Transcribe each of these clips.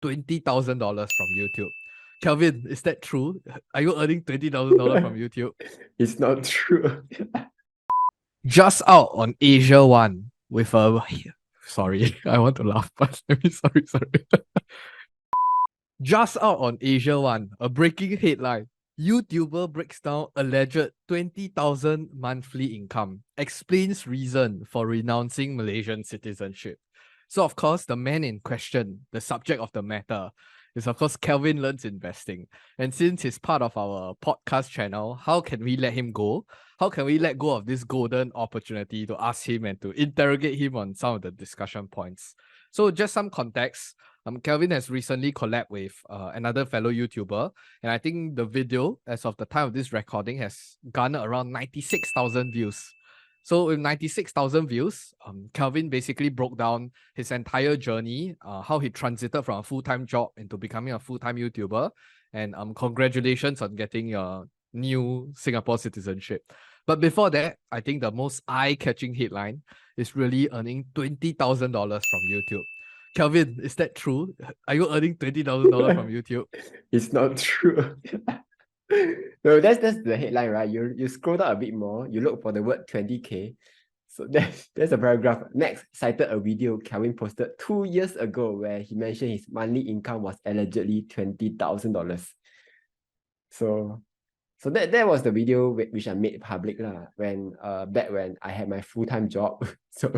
$20,000 from YouTube. Kelvin, is that true? Are you earning $20,000 from YouTube? It's not true. Just out on Asia One with a sorry, I want to laugh, but sorry. Just out on Asia One, a breaking headline. YouTuber breaks down alleged 20,000 monthly income, explains reason for renouncing Malaysian citizenship. So, of course, the man in question, the subject of the matter, is of course Kelvin Learns Investing. And since he's part of our podcast channel, how can we let him go? How can we let go of this golden opportunity to ask him and to interrogate him on some of the discussion points? So, just some context. Kelvin has recently collabed with another fellow YouTuber, and I think the video, as of the time of this recording, has garnered around 96,000 views. So with 96,000 views, Kelvin basically broke down his entire journey, how he transited from a full-time job into becoming a full-time YouTuber, and congratulations on getting your new Singapore citizenship. But before that, I think the most eye-catching headline is really earning $20,000 from YouTube. Kelvin, is that true? Are you earning $20,000 from YouTube? It's not true. No, that's the headline, right? You scroll down a bit more, you look for the word 20K. So there's a paragraph. Next, cited a video Kelvin posted 2 years ago where he mentioned his monthly income was allegedly $20,000. So that was the video which I made public when back when I had my full-time job. So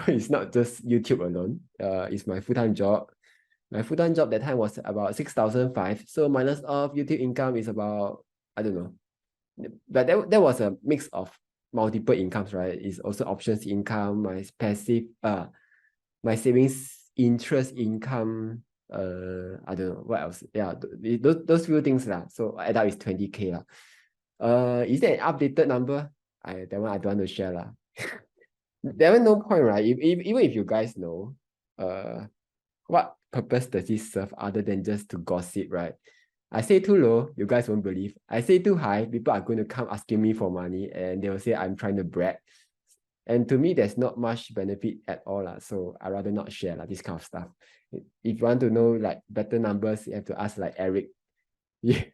it's not just YouTube alone. It's my full-time job. My full-time job that time was about 6,500. So minus off YouTube income is about, I don't know. But that was a mix of multiple incomes, right? It's also options income, my passive, my savings interest income, I don't know what else. Yeah, those few things lah. So add up is 20K lah. Is there an updated number? That one I don't want to share lah. There was no point, right? Even if you guys know, what purpose does this serve other than just to gossip, right? I say too low, you guys won't believe. I say too high, people are going to come asking me for money and they will say I'm trying to brag. And to me, there's not much benefit at all. So I rather not share this kind of stuff. If you want to know like better numbers, you have to ask like Eric. He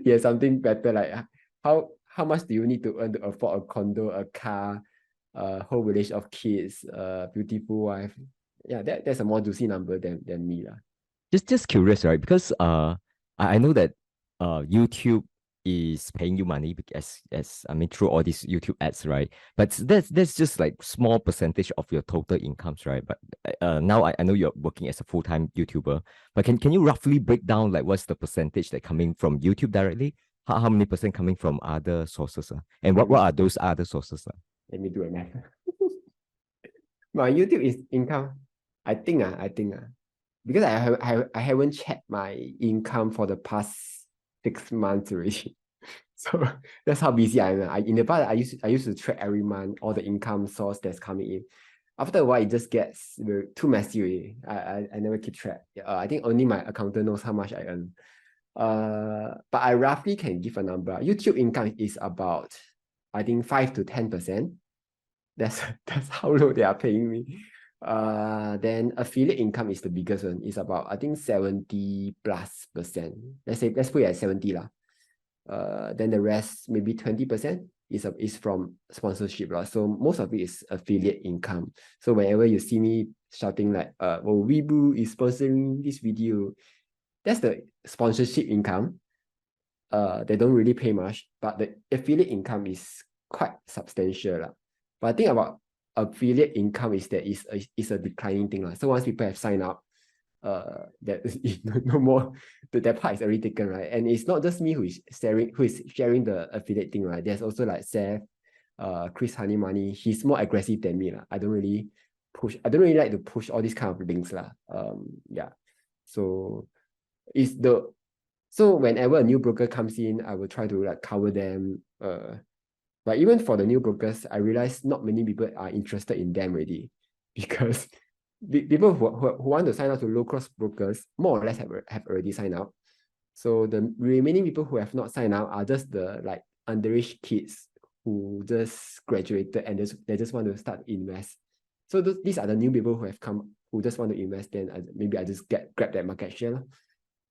has something better, like how much do you need to earn to afford a condo, a car, a whole village of kids, a beautiful wife. Yeah, that's a more juicy number than me. Just curious, right? Because I know that YouTube is paying you money as I mean through all these YouTube ads, right? But that's just like small percentage of your total incomes, right? But now I know you're working as a full-time YouTuber, but can you roughly break down like what's the percentage that coming from YouTube directly? How many percent coming from other sources? And what are those other sources? Let me do a math. My YouTube is income. I think because I haven't checked my income for the past 6 months already. So that's how busy I am. In the past, I used to track every month all the income source that's coming in. After a while, it just gets too messy already. I never keep track. I think only my accountant knows how much I earn. But I roughly can give a number. YouTube income is about, I think 5 to 10%. That's how low they are paying me. Then affiliate income is the biggest one. It's about, I think 70+%. Let's put it at 70 lah. Then the rest, maybe 20% is from sponsorship lah. So most of it is affiliate income. So whenever you see me shouting like, oh, Weibo is sponsoring this video, that's the sponsorship income. They don't really pay much, but the affiliate income is quite substantial lah. But I think about affiliate income is that is a declining thing lah. So once people have signed up, that no more, that part is already taken, right? And it's not just me who is sharing the affiliate thing, right? There's also like Seth, Chris Honey Money. He's more aggressive than me lah. I don't really like to push all these kind of links lah. Yeah. So whenever a new broker comes in, I will try to like cover them. But even for the new brokers, I realize not many people are interested in them already, because people who want to sign up to low-cost brokers more or less have already signed up. So the remaining people who have not signed up are just the like underage kids who just graduated and they just want to start invest. So these are the new people who who just want to invest, then maybe I just grab that market share.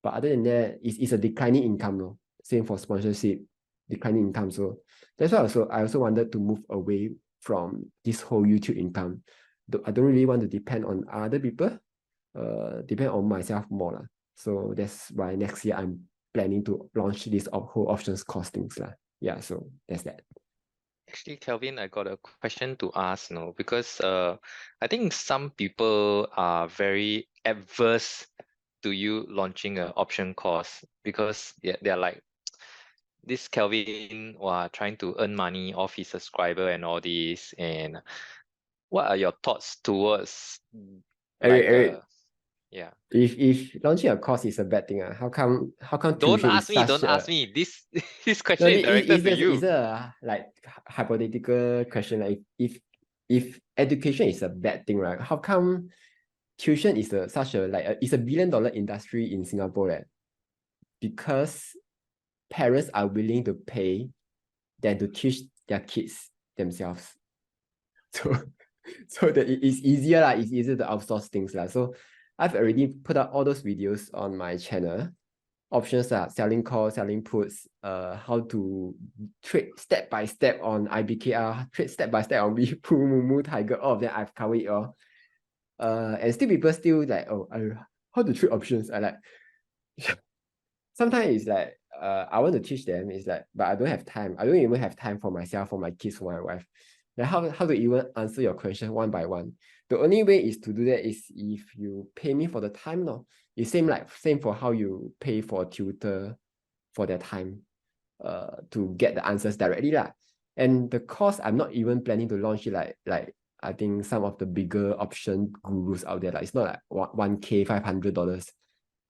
But other than that, it's a declining income. No? Same for sponsorship, declining income. So that's why I also wanted to move away from this whole YouTube income. I don't really want to depend on other people, depend on myself more. La. So that's why next year I'm planning to launch this whole options costings. La. Yeah, so that's that. Actually, Kelvin, I got a question to ask, no, because I think some people are very adverse to you launching an option course because they're like, this Kelvin trying to earn money off his subscriber and all this. And what are your thoughts towards Eric, yeah? If launching a course is a bad thing, how come Don't tuition ask is me. such Don't a ask me. This no, question is directed to you. is a like hypothetical question. Like if education is a bad thing, right? How come tuition is it's a $1 billion industry in Singapore, right? Because parents are willing to pay than to teach their kids themselves. So that it's easier lah. It's easier to outsource things lah. So I've already put out all those videos on my channel. Options are selling calls, selling puts, how to trade step by step on IBKR, trade step by step on Weepu, Mumu, Tiger, all of them I've covered it all. And still people still like, how to trade options? I like sometimes it's like I want to teach them, it's like, but I don't have time. I don't even have time for myself, for my kids, for my wife. Like how to even answer your question one by one. The only way is to do that is if you pay me for the time. No, it's same for how you pay for a tutor for their time to get the answers directly lah. And the course, I'm not even planning to launch it like I think some of the bigger option gurus out there. Like it's not like 1K, $500.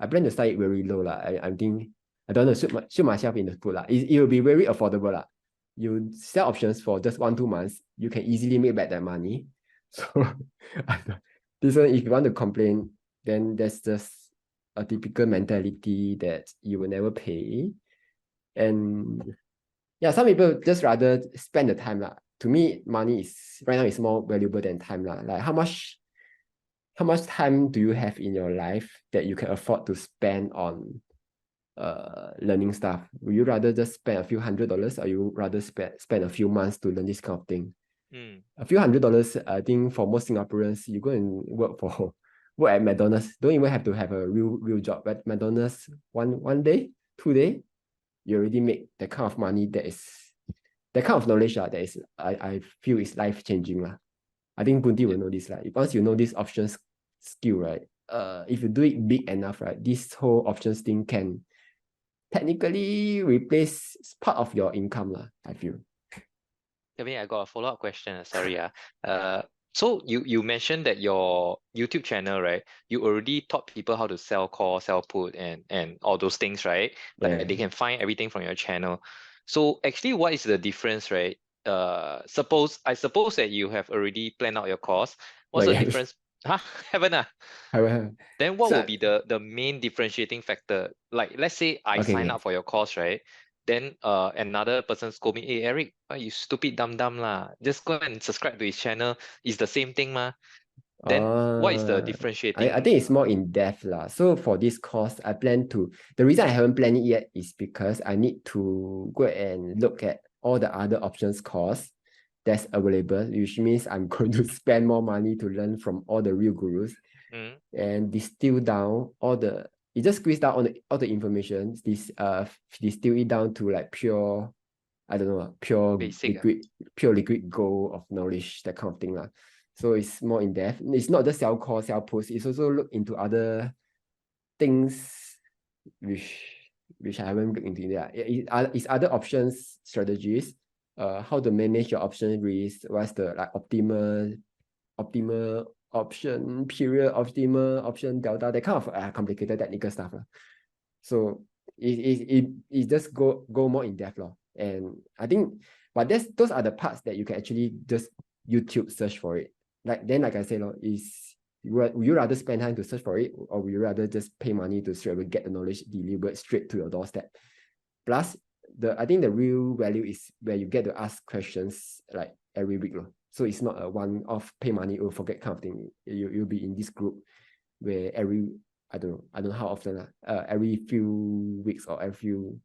I plan to start it very low lah. I think I don't want to shoot myself in the foot lah. It will be very affordable lah. You sell options for just 1-2 months, you can easily make back that money. So this one, if you want to complain, then that's just a typical mentality that you will never pay. And yeah, some people just rather spend the time lah. To me, money is right now is more valuable than time lah. Like how much time do you have in your life that you can afford to spend on learning stuff? Would you rather just spend a few $100, or you rather spend a few months to learn this kind of thing? A few $100, I think for most Singaporeans, you go and work at McDonald's. Don't even have to have a real job. At McDonald's, one day, 2 day, you already make that kind of money. That kind of knowledge that is I feel is life changing lah. I think Bunti will know this lah. Once you know this options skill, right? If you do it big enough, right, this whole options thing can technically replace part of your income lah, I feel. Kevin, I got a follow-up question. Sorry. So you mentioned that your YouTube channel, right? You already taught people how to sell call, sell put, and all those things, right? Like Yeah. they can find everything from your channel. So actually, what is the difference, right? I suppose that you have already planned out your course. What's the difference? Huh? Haven't ah? Then what will be the main differentiating factor? Like let's say I sign up for your course, right? Then another person scold me, hey Eric, you stupid dumb lah. Just go and subscribe to his channel. It's the same thing ma. Then what is the differentiating? I think it's more in depth lah. So for this course, I plan to, the reason I haven't planned it yet is because I need to go and look at all the other options course that's available, which means I'm going to spend more money to learn from all the real gurus and distill down it just squeeze down all the information, distill it down to like pure, I don't know, pure liquid gold of knowledge, that kind of thing lah. So it's more in depth. It's not just sell call, sell post. It's also look into other things which I haven't looked into yet. It's other options strategies, how to manage your option risk, what's the like optimal option period, optimal option delta, that kind of complicated technical stuff. So it just go more in depth. And I think, but those are the parts that you can actually just YouTube search for it. Like I said, would you rather spend time to search for it, or would you rather just pay money to straight away get the knowledge delivered straight to your doorstep? Plus, I think the real value is where you get to ask questions like every week. So it's not a one-off pay money or forget kind of thing. You'll be in this group where I don't know how often every few weeks or every few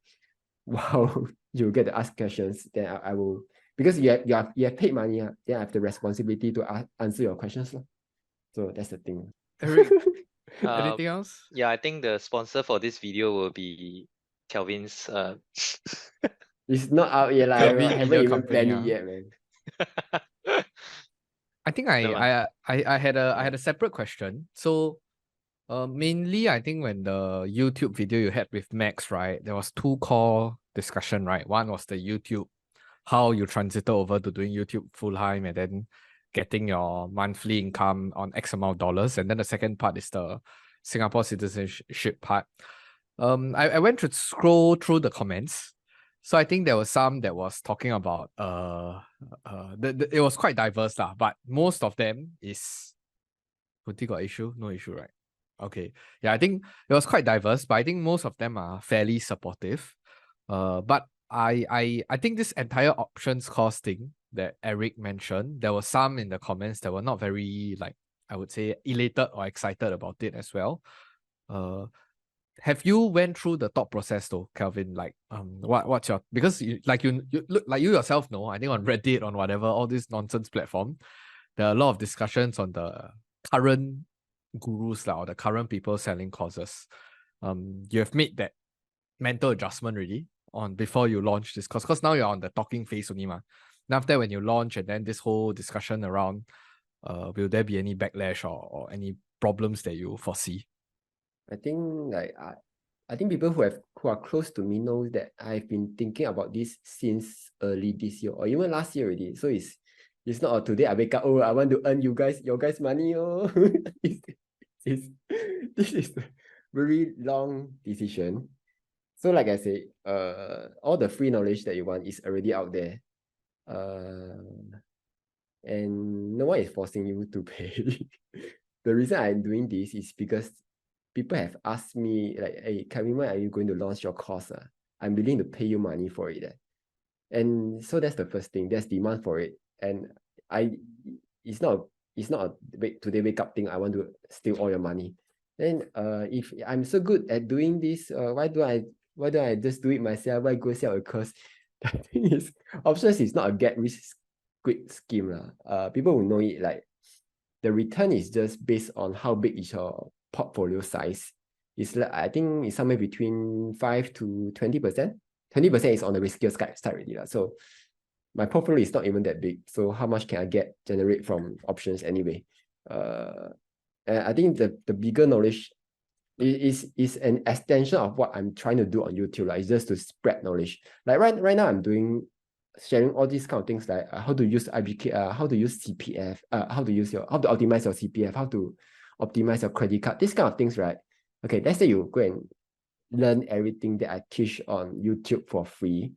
while you get to ask questions, then I will, because you have paid money, then I have the responsibility to answer your questions. So that's the thing. Eric, anything else? Yeah, I think the sponsor for this video will be Kelvin's It's not out yet, I Kelvin haven't Media even Company, planned it yet, man. I think No, I had a separate question. So mainly I think when the YouTube video you had with Max, right, there was two core discussion, right? One was the YouTube, how you transited over to doing YouTube full time and then getting your monthly income on X amount of dollars. And then the second part is the Singapore citizenship part. I went to scroll through the comments. So I think there was some that was talking about it was quite diverse lah, but most of them is Kunti got issue? No issue, right? Okay. Yeah, I think it was quite diverse, but I think most of them are fairly supportive. But I think this entire options cost thing that Eric mentioned, there were some in the comments that were not very, like, I would say, elated or excited about it as well. Have you went through the thought process though, Kelvin? Like, what's your, because you look like you yourself know, I think on Reddit, on whatever, all this nonsense platform, there are a lot of discussions on the current gurus or the current people selling courses. You have made that mental adjustment really on before you launch this course, because now you're on the talking phase only ma. Now after when you launch and then this whole discussion around, will there be any backlash or any problems that you foresee? I think like I think people who are close to me know that I've been thinking about this since early this year or even last year already. So it's not today I wake up, oh, I want to earn your guys money. Oh, this is a very long decision. So like I say, all the free knowledge that you want is already out there. And no one is forcing you to pay. The reason I'm doing this is because people have asked me like, hey, Kelvin, when are you going to launch your course? I'm willing to pay you money for it. And so that's the first thing. There's demand for it. And it's not a today wake up thing. I want to steal all your money. Then if I'm so good at doing this, why don't I just do it myself? Why go sell a course? The thing is, options is not a get rich quick scheme. People will know it like the return is just based on how big is your portfolio size. It's like, I think it's somewhere between 5 to 20%. 20% is on the riskier side already. So my portfolio is not even that big. So how much can I generate from options anyway? And I think the bigger knowledge is an extension of what I'm trying to do on YouTube. Like, it's just to spread knowledge. Like right now I'm sharing all these kind of things like how to use IBK, how to use CPF, how to optimize your CPF, how to optimize your credit card, these kind of things, right? Okay, let's say you go and learn everything that I teach on YouTube for free.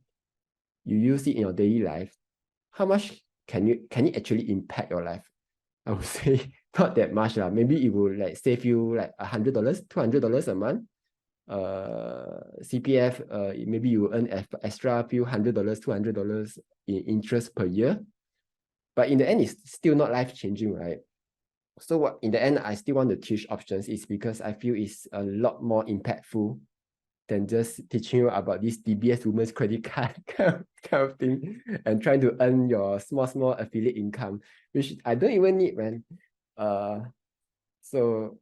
You use it in your daily life. How much can it actually impact your life? I would say not that much. Maybe it will like save you like $100, $200 a month. CPF, maybe you earn extra few $100, $200 in interest per year. But in the end, it's still not life-changing, right? So what in the end, I still want to teach options is because I feel it's a lot more impactful than just teaching you about this DBS Women's Credit Card kind of thing and trying to earn your small affiliate income, which I don't even need, man. So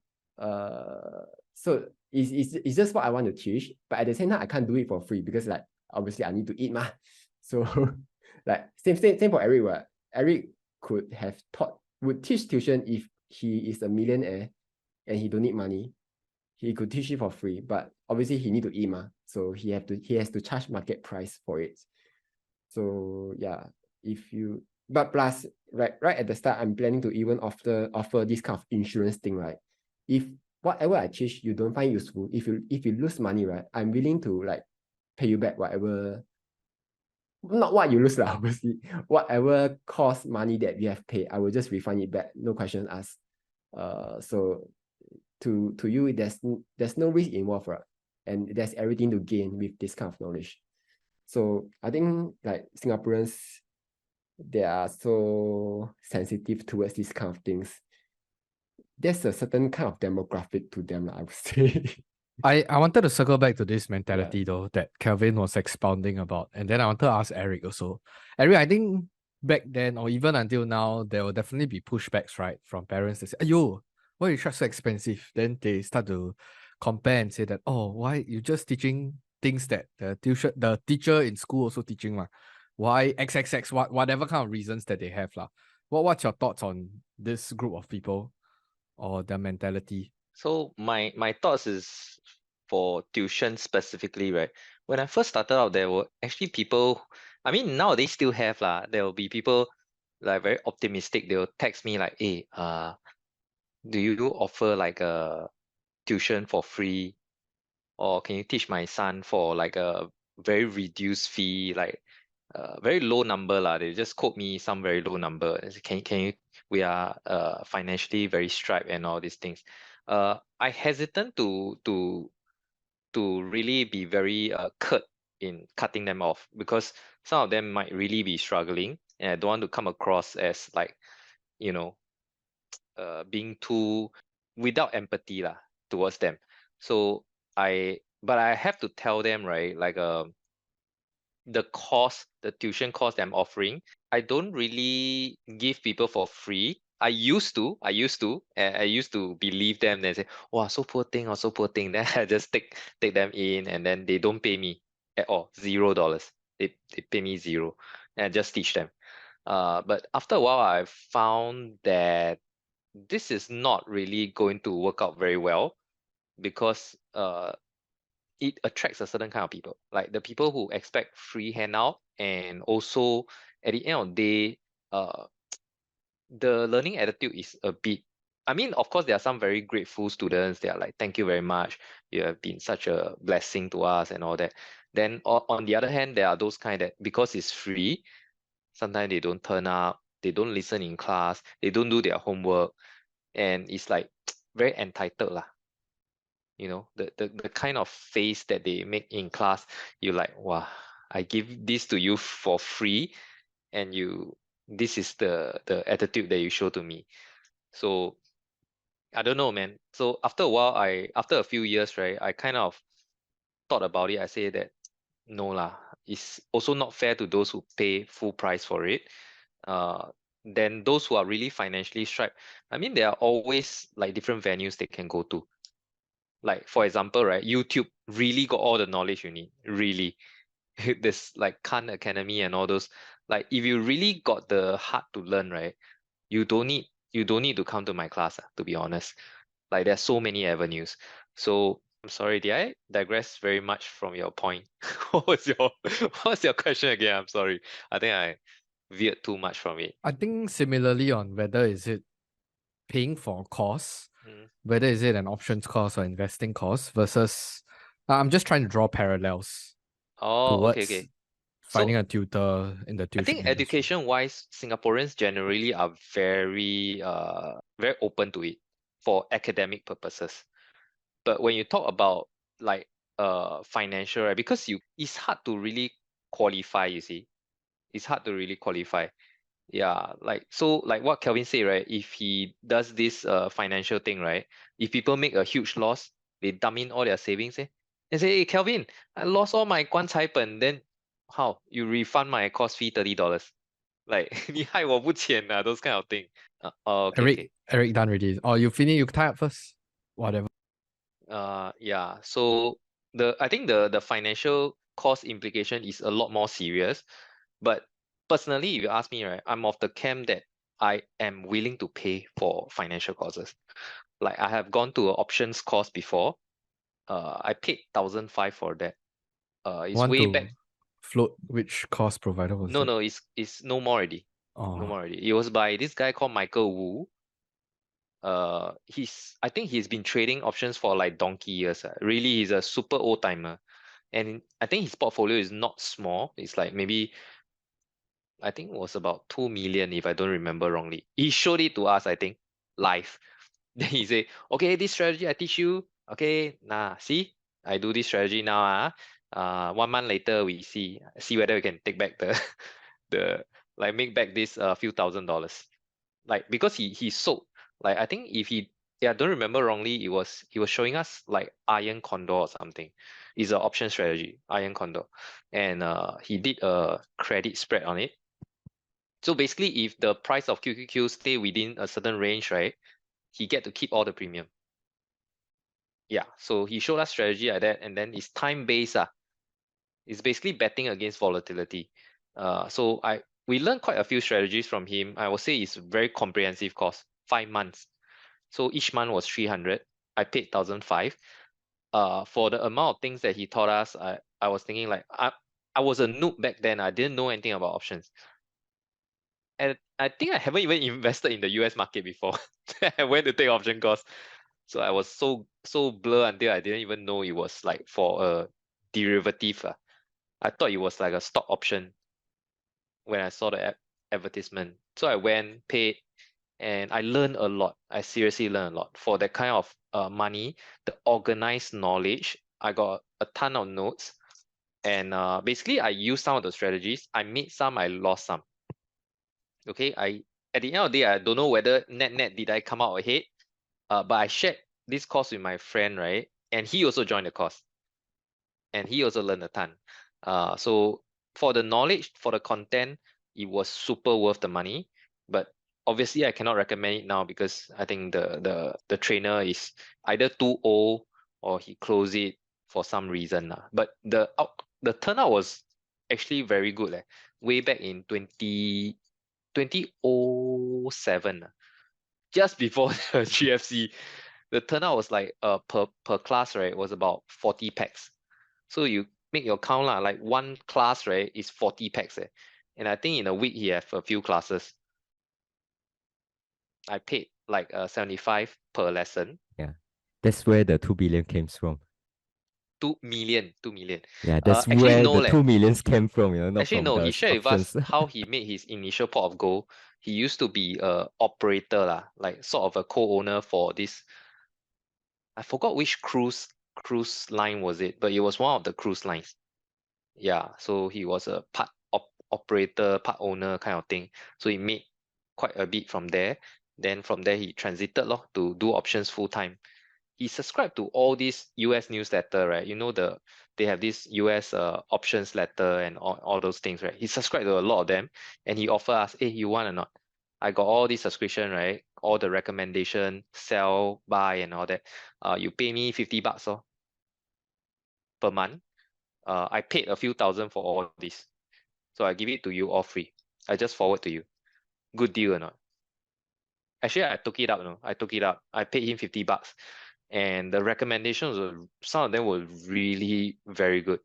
it's just what I want to teach, but at the same time I can't do it for free because like obviously I need to eat ma. So like same for Eric. What Eric would teach tuition if he is a millionaire and he don't need money. He could teach it for free, but obviously he need to eat ma. So he has to charge market price for it. So yeah, but plus right at the start, I'm planning to even offer this kind of insurance thing, right? If whatever I teach you don't find useful, if you lose money, right, I'm willing to like pay you back whatever, not what you lose, obviously, whatever cost money that you have paid, I will just refund it back, no questions asked. So to you, there's no risk involved, right? And there's everything to gain with this kind of knowledge. So I think like Singaporeans, they are so sensitive towards these kind of things. There's a certain kind of demographic to them, I would say. I wanted to circle back to this mentality though that Kelvin was expounding about, and then I wanted to ask Eric also. Eric, I think back then or even until now, there will definitely be pushbacks, right, from parents that say, "Ayo, why you charge so expensive?" Then they start to compare and say that, "Oh, why you just teaching things that the teacher in school also teaching lah? Why XXX whatever kind of reasons that they have lah?" What's your thoughts on this group of people or their mentality? So my thoughts is for tuition specifically, right? When I first started out, there were actually people, I mean nowadays still have lah. There will be people like very optimistic. They will text me like, hey, do you offer like a tuition for free? Or can you teach my son for like a very reduced fee, like very low number lah. They just quote me some very low number. They say, can you, we are financially very strapped and all these things. I hesitant to really be very curt in cutting them off, because some of them might really be struggling, and I don't want to come across as like, you know, being too without empathy lah towards them. So but I have to tell them, right, like the cost, the tuition cost I'm offering, I don't really give people for free. I used to, and I used to believe them. They say, "Wow, so poor thing, or so poor thing." Then I just take them in, and then they don't pay me at all, $0. They pay me zero, and I just teach them. But after a while, I found that this is not really going to work out very well, because it attracts a certain kind of people, like the people who expect free handout, and also at the end of the day, uh, the learning attitude is a bit. I mean, of course, there are some very grateful students. They are like, "Thank you very much. You have been such a blessing to us," and all that. Then on the other hand, there are those kind that because it's free, sometimes they don't turn up, they don't listen in class, they don't do their homework, and it's like very entitled lah. You know, the kind of face that they make in class, you're like, wow, I give this to you for free, and this is the attitude that you show to me. So I don't know, man. So after a while, after a few years, right, I kind of thought about it. I say that no lah, it's also not fair to those who pay full price for it. Then those who are really financially strapped, I mean, there are always like different venues they can go to. Like for example, right, YouTube really got all the knowledge you need. Really, there's like Khan Academy and all those. Like if you really got the heart to learn, right, you don't need to come to my class. To be honest, like there's so many avenues. So I'm sorry, did I digress very much from your point? What's your question again? I'm sorry. I think I veered too much from it. I think similarly on whether is it paying for a course, Mm. whether is it an options course or investing course versus I'm just trying to draw parallels Oh, okay, towards okay. finding So a tutor in the I tuition think industry. education-wise, Singaporeans generally are very open to it for academic purposes. But when you talk about like financial, right, because it's hard to really qualify, you see. It's hard to really qualify. Yeah, like so like what Kelvin said, right? If he does this financial thing, right? If people make a huge loss, they dump in all their savings, and say, "Hey, Kelvin, I lost all my 棺材本, then how? You refund my course fee $30. Like 你害我不浅 those kind of thing. Okay, okay. Eric done already. Oh, you finish, you tie up first. Whatever. Yeah. So I think the financial cost implication is a lot more serious. But personally, if you ask me, right, I'm of the camp that I am willing to pay for financial courses. Like I have gone to an options course before. I paid 1,500 for that. It's Want way to back. float which course provider was No, it? no, it's no more already. No Oh, more already. It was by this guy called Michael Wu. I think he's been trading options for like donkey years. Really, he's a super old timer. And I think his portfolio is not small. It's like maybe, I think it was about 2 million if I don't remember wrongly. He showed it to us, I think, live. Then he said, okay, this strategy I teach you. Okay, nah, see, I do this strategy now. 1 month later, we see whether we can take back the like make back this few $1,000s. Like because he sold, like I think if he, yeah, I don't remember wrongly, he was showing us like iron condor or something. It's an option strategy, iron condor. And he did a credit spread on it. So basically if the price of QQQ stay within a certain range, right, he get to keep all the premium. Yeah, so he showed us strategy like that, and then it's time-based. It's basically betting against volatility. So we learned quite a few strategies from him. I would say it's very comprehensive course, 5 months. So each month was 300. I paid 1,500. For the amount of things that he taught us, I was thinking like I was a noob back then. I didn't know anything about options. And I think I haven't even invested in the US market before. I went to take option course. So I was so blur until I didn't even know it was like for a derivative. I thought it was like a stock option when I saw the advertisement. So I went, paid, and I learned a lot. I seriously learned a lot. For that kind of money, the organized knowledge, I got a ton of notes. And basically, I used some of the strategies. I made some, I lost some. Okay, at the end of the day, I don't know whether net did I come out ahead. But I shared this course with my friend, right? And he also joined the course. And he also learned a ton. So for the knowledge, for the content, it was super worth the money. But obviously, I cannot recommend it now because I think the trainer is either too old or he closed it for some reason. But the turnout was actually very good. Way back in 2007, just before the GFC, the turnout was like per class, right, was about 40 packs. So you make your count lah, like one class, right, is 40 packs. And I think in a week he have a few classes. I paid like 75 per lesson. Yeah, that's where the 2 billion came from. 2 million. Yeah, that's Actually, where no the leh. 2 millions came from, you know, not Actually, from no, the he shared with us options. how he made his initial pot of gold. He used to be a operator lah, like sort of a co-owner for this. I forgot which cruise line was it, but it was one of the cruise lines. Yeah, so he was a part operator, part owner kind of thing. So he made quite a bit from there. Then from there he transited to do options full time. He subscribed to all these US newsletter, right? You know they have this US options letter and all those things, right? He subscribed to a lot of them and he offered us, hey, you want or not? I got all this subscription, right? All the recommendation, sell, buy and all that. You pay me $50 per month. I paid a few thousand for all this. So I give it to you all free. I just forward to you. Good deal or not? Actually, I took it up, I took it up. I paid him $50. And the recommendations some of them were really very good.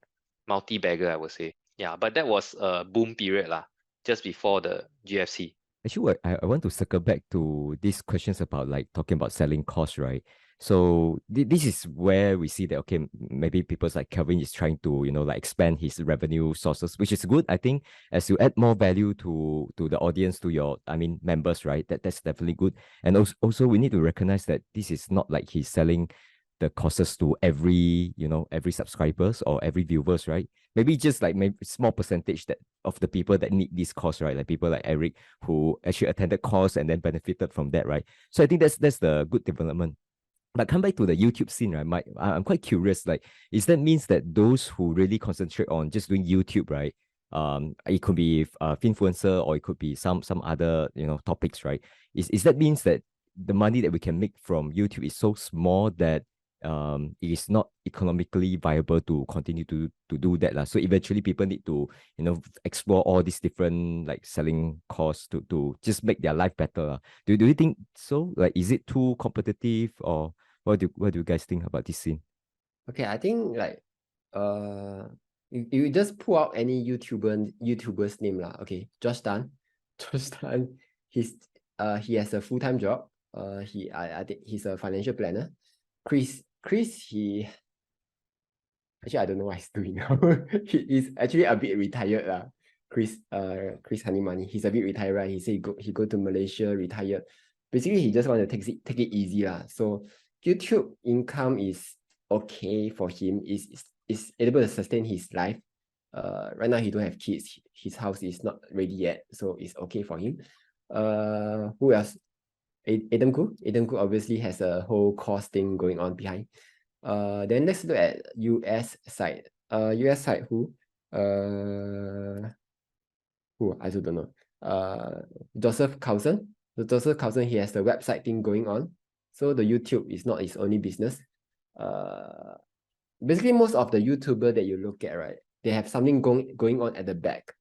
Multi-bagger, I would say. Yeah, but that was a boom period lah, just before the GFC. Actually, I want to circle back to these questions about like talking about selling costs, right? So this is where we see that, okay, maybe people like Kelvin is trying to, you know, like expand his revenue sources, which is good. I think as you add more value to the audience, to your, I mean, members, right? That's definitely good. And also we need to recognize that this is not like he's selling the courses to every, you know, every subscribers or every viewers, right? Maybe just like maybe small percentage that of the people that need this course, right? Like people like Eric who actually attended course and then benefited from that, right? So I think that's the good development. But come back to the YouTube scene, right? I'm quite curious. Like, is that means that those who really concentrate on just doing YouTube, right? It could be influencer or it could be some other, you know, topics, right? Is that means that the money that we can make from YouTube is so small that it is not economically viable to continue to do that lah. So eventually people need to, you know, explore all these different like selling costs to just make their life better lah. Do you think so? Like, is it too competitive, or what do you guys think about this scene? Okay, I think like you just pull out any YouTuber's name lah. Okay, Josh Tan. Josh Tan, he has a full-time job. I think he's a financial planner. Chris, he actually I don't know what he's doing now. He's actually a bit retired lah. Chris Honey Money, he's a bit retired, right? He said he go to Malaysia, retired. Basically, he just want to take it easy lah. So YouTube income is okay for him. Is able to sustain his life. Right now he don't have kids. His house is not ready yet, so it's okay for him. Who else? Adam Khoo obviously has a whole cost thing going on behind. Then let's look at US side. US side who? I also don't know. Joseph Carlson. So Joseph Carlson, he has the website thing going on. So the YouTube is not his only business. Basically most of the YouTuber that you look at, right, they have something going on at the back.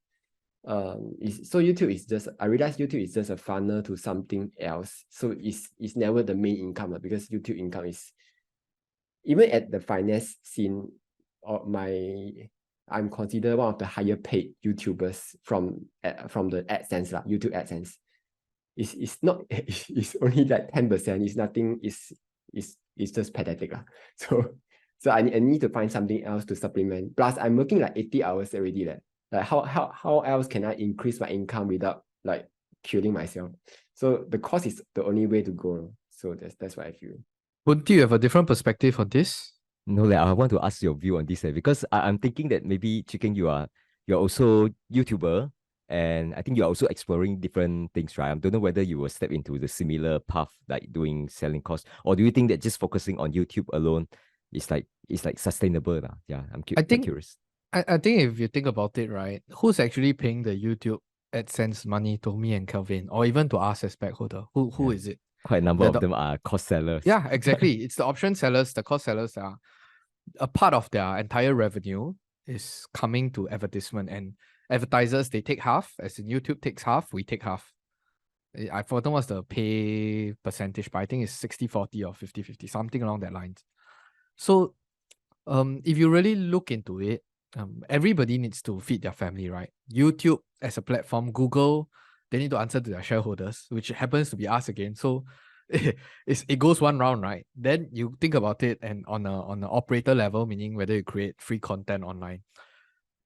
So YouTube is just, I realize YouTube is just a funnel to something else. So it's never the main income, because YouTube income is, even at the finance scene, I'm considered one of the higher paid YouTubers from the AdSense YouTube AdSense. It's not it's only like 10%. It's nothing. It's just pathetic . So I need to find something else to supplement. Plus I'm working like 80 hours already . Like how else can I increase my income without like killing myself? So the cost is the only way to go. So that's what I feel. Wouldn't you have a different perspective on this? No, like, I want to ask your view on this because I'm thinking that maybe Chicken, you're also YouTuber, and I think you're also exploring different things, right? I don't know whether you will step into the similar path, like doing selling costs, or do you think that just focusing on YouTube alone is like sustainable? Yeah, I'm curious. I think if you think about it, right, who's actually paying the YouTube AdSense money to me and Kelvin, or even to us as spec holder? Who is it? Quite a number of them are cost sellers. Yeah, exactly. It's the option sellers, the cost sellers are a part of their entire revenue is coming to advertisement, and advertisers, they take half, as in YouTube takes half, we take half. I forgot what's the pay percentage, but I think it's 60-40 or 50-50, something along that lines. So if you really look into it, everybody needs to feed their family, right? YouTube as a platform, Google, they need to answer to their shareholders, which happens to be us again. So it goes one round, right? Then you think about it, and on an operator level, meaning whether you create free content online.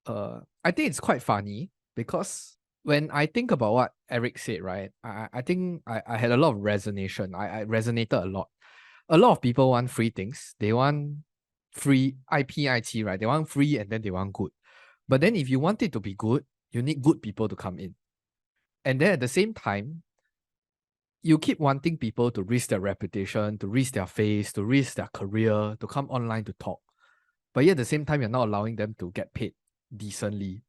I think it's quite funny because when I think about what Eric said, right, I think I had a lot of resonation. I resonated a lot. A lot of people want free things. They want free IT, right? They want free and then they want good. But then if you want it to be good, you need good people to come in. And then at the same time, you keep wanting people to risk their reputation, to risk their face, to risk their career, to come online to talk. But yet at the same time, you're not allowing them to get paid decently.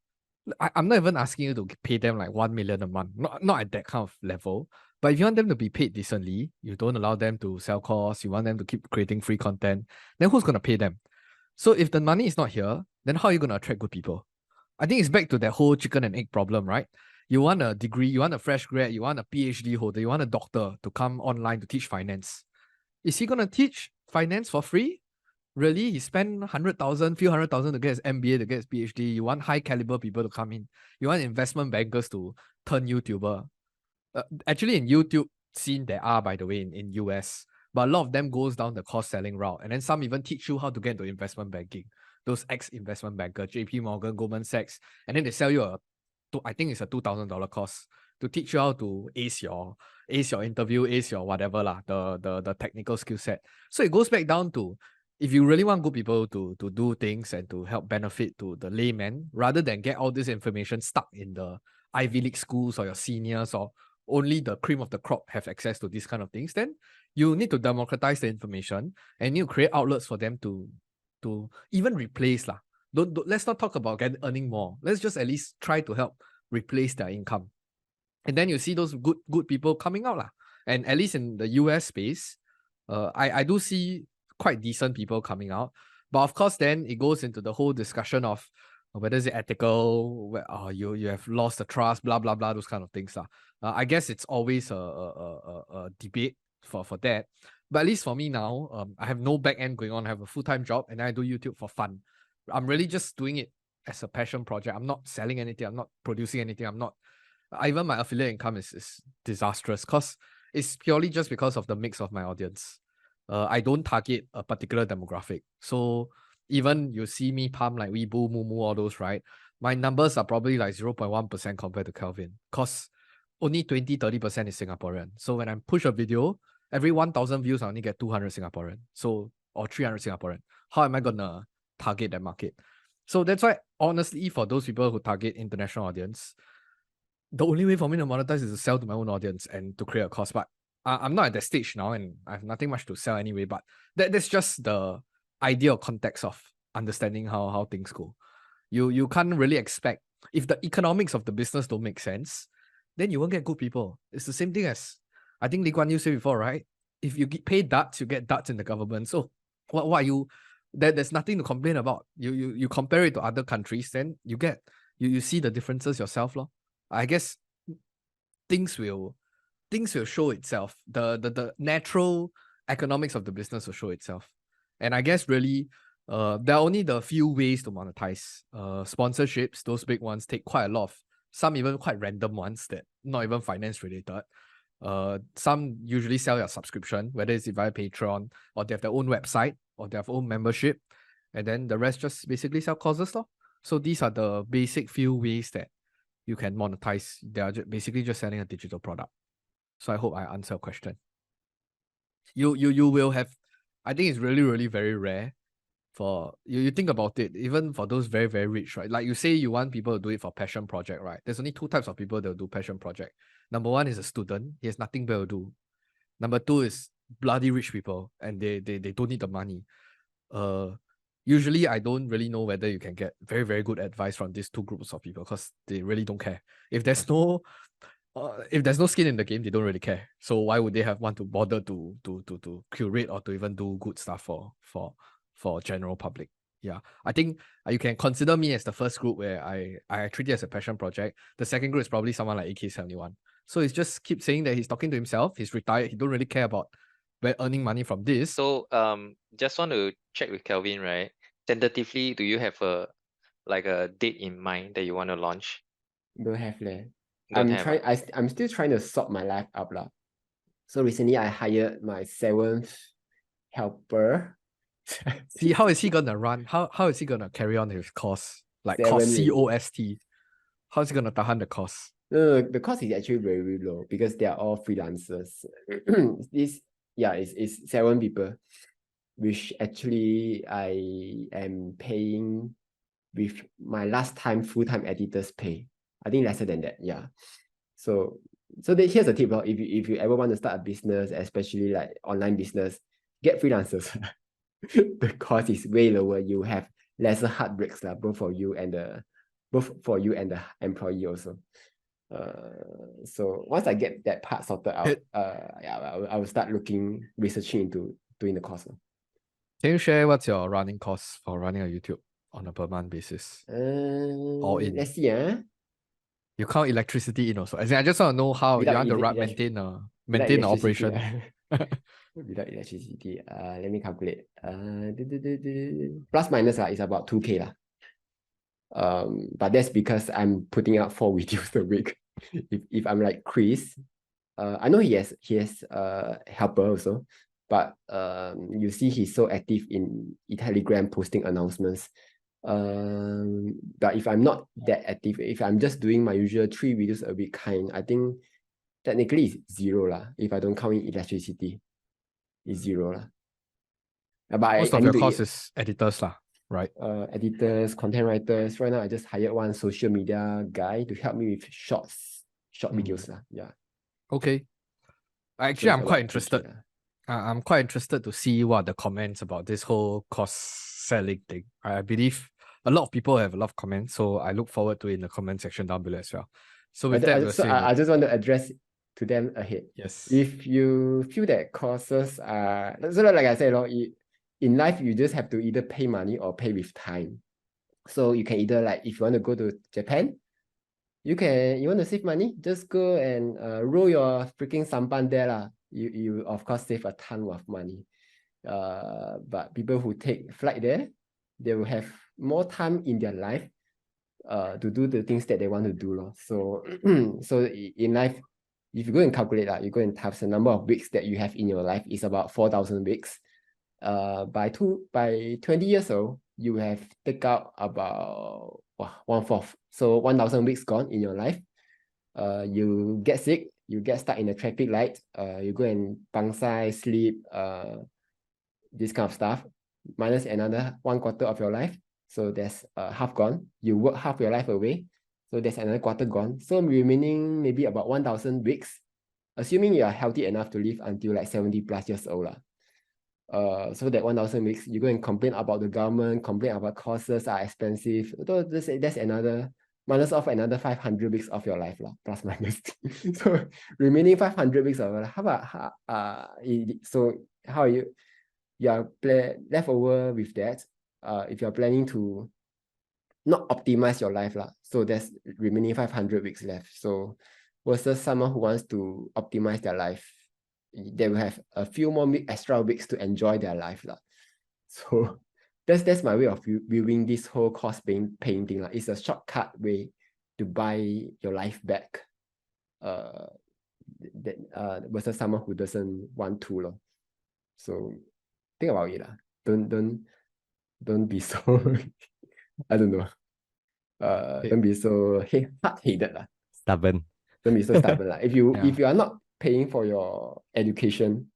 I'm not even asking you to pay them like 1 million a month, not at that kind of level. But if you want them to be paid decently, you don't allow them to sell course, you want them to keep creating free content, then who's going to pay them? So if the money is not here, then how are you going to attract good people? I think it's back to that whole chicken and egg problem, right? You want a degree, you want a fresh grad, you want a PhD holder, you want a doctor to come online to teach finance. Is he going to teach finance for free? Really? He spent 100,000, few 100,000 to get his MBA, to get his PhD. You want high caliber people to come in. You want investment bankers to turn YouTuber. Actually, in YouTube scene, there are, by the way, in US, but a lot of them goes down the cost selling route. And then some even teach you how to get into investment banking. Those ex-investment banker, JP Morgan, Goldman Sachs, and then they sell you I think it's a $2,000 course to teach you how to ace your interview, ace your whatever the technical skill set. So it goes back down to, if you really want good people to do things and to help benefit to the layman, rather than get all this information stuck in the Ivy League schools or your seniors, or only the cream of the crop have access to these kind of things, then you need to democratize the information and you create outlets for them to even replace . Let's not talk about earning more. Let's just at least try to help replace their income. And then you see those good people coming out . And at least in the US space, I do see quite decent people coming out. But of course, then it goes into the whole discussion of whether it's ethical, you have lost the trust, blah, blah, blah, those kind of things . I guess it's always a debate for that. But at least for me now, I have no back end going on. I have a full-time job and I do YouTube for fun. I'm really just doing it as a passion project. I'm not selling anything. I'm not producing anything. Even my affiliate income is disastrous because it's purely just because of the mix of my audience. I don't target a particular demographic. So even you see me pump like Weibo, Mumu, all those, right? My numbers are probably like 0.1% compared to Kelvin because only 20-30% is Singaporean. So when I push a video, every 1,000 views, I only get 200 Singaporean. So, or 300 Singaporean. How am I going to target that market? So that's why, honestly, for those people who target international audience, the only way for me to monetize is to sell to my own audience and to create a course. But I'm not at that stage now, and I have nothing much to sell anyway. But that's just the idea or context of understanding how things go. You can't really expect, if the economics of the business don't make sense, then you won't get good people. It's the same thing as, I think Lee Kuan Yew said before, right? If you pay darts, you get darts in the government. So what are you? There's nothing to complain about. You compare it to other countries, then you see the differences yourself, lor. I guess things will show itself. The natural economics of the business will show itself. And I guess really, there are only the few ways to monetize. Sponsorships, those big ones, take quite a lot of, some even quite random ones that not even finance related. Some usually sell your subscription, whether it's via Patreon or they have their own website or they have own membership, and then the rest just basically sell courses, lor. So these are the basic few ways that you can monetize. They are basically just selling a digital product. So I hope I answer your question. You will have, I think it's really, really very rare for you think about it, even for those very, very rich, right? Like you say you want people to do it for passion project, right? There's only two types of people that will do passion project. Number one is a student, he has nothing better to do. Number two is bloody rich people, and they don't need the money. Usually I don't really know whether you can get very, very good advice from these two groups of people, because they really don't care. If there's no skin in the game, they don't really care. So why would they want to bother to curate or to even do good stuff for general public? Yeah, I think you can consider me as the first group where I treat it as a passion project. The second group is probably someone like AK71. So he's just keep saying that he's talking to himself. He's retired. He don't really care about earning money from this. So just want to check with Kelvin, right? Tentatively, do you have a date in mind that you want to launch? Don't have leh. Don't have. I'm still trying to sort my life up lah. So recently I hired my 7th helper. See, how is he gonna run? How is he gonna carry on his course? Like cost, COST. How is he gonna tahan the cost? No, the cost is actually very, very low because they are all freelancers. It's 7 people, which actually I am paying with my last time full-time editor's pay. I think lesser than that, yeah. So here's a tip, if you ever want to start a business, especially like online business, get freelancers. The cost is way lower. You have lesser heartbreaks, both for you and the employee also. So once I get that part sorted out, I will start researching into doing the course. Can you share what's your running cost for running a YouTube on a per month basis? All in. Let's see. You count electricity in also. As in, I just want to know how you want to maintain the operation. Without electricity, let me calculate. Plus minus is about 2K . But that's because I'm putting out 4 videos a week. If I'm like Chris, I know he has helper also, but you see he's so active in Telegram posting announcements. But if I'm not that active, if I'm just doing my usual 3 videos a week kind, I think technically it's 0 lah. If I don't count in electricity, it's 0 lah. But most of your cost is editors lah, right? Editors, content writers. Right now, I just hired one social media guy to help me with short videos lah. Yeah. Okay. Actually, I'm quite interested. I'm quite interested to see what the comments about this whole cost selling thing. I believe a lot of people have a lot of comments, so I look forward to it in the comment section down below as well. So with that, I just want to address to them ahead. Yes. If you feel that courses are, so like I said, in life you just have to either pay money or pay with time. So you can either, like, if you want to go to Japan, you want to save money, just go and roll your freaking sampan there lah. You of course save a ton of money. But people who take flight there, they will have more time in their life to do the things that they want to do. So in life, if you go and calculate you go and type the number of weeks that you have in your life is about 4,000 weeks. By 20 years old, you have take out about 1/4. So 1,000 weeks gone in your life. You get sick, you get stuck in a traffic light, you go and bangsai, sleep, this kind of stuff, minus another 1/4 of your life. So there's half gone. You work half your life away. So there's another quarter gone. So remaining maybe about 1,000 weeks, assuming you are healthy enough to live until like 70 plus years old. So that 1,000 weeks, you go and complain about the government, complain about courses are expensive. So that's another minus off another 500 weeks of your life, plus minus. So remaining 500 weeks of your life. How about so how are you are left over with that? If you're planning to not optimize your life, so there's remaining 500 weeks left. So versus someone who wants to optimize their life, they will have a few more extra weeks to enjoy their life. So that's my way of viewing this whole cost paying thing. It's a shortcut way to buy your life back. Versus someone who doesn't want to. So think about it. Don't be so I don't know. Don't be so hard-headed. Stubborn. Don't be so stubborn. If you are not paying for your education,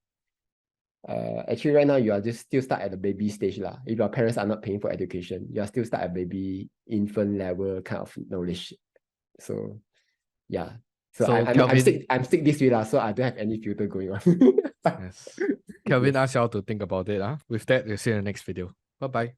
actually right now you are just still stuck at the baby stage. If your parents are not paying for education, you are still stuck at baby infant level kind of knowledge. So yeah. So Kelvin, I'm stick this way, so I don't have any filter going on. Yes. Kelvin asked y'all to think about it. With that, we'll see you in the next video. Bye-bye.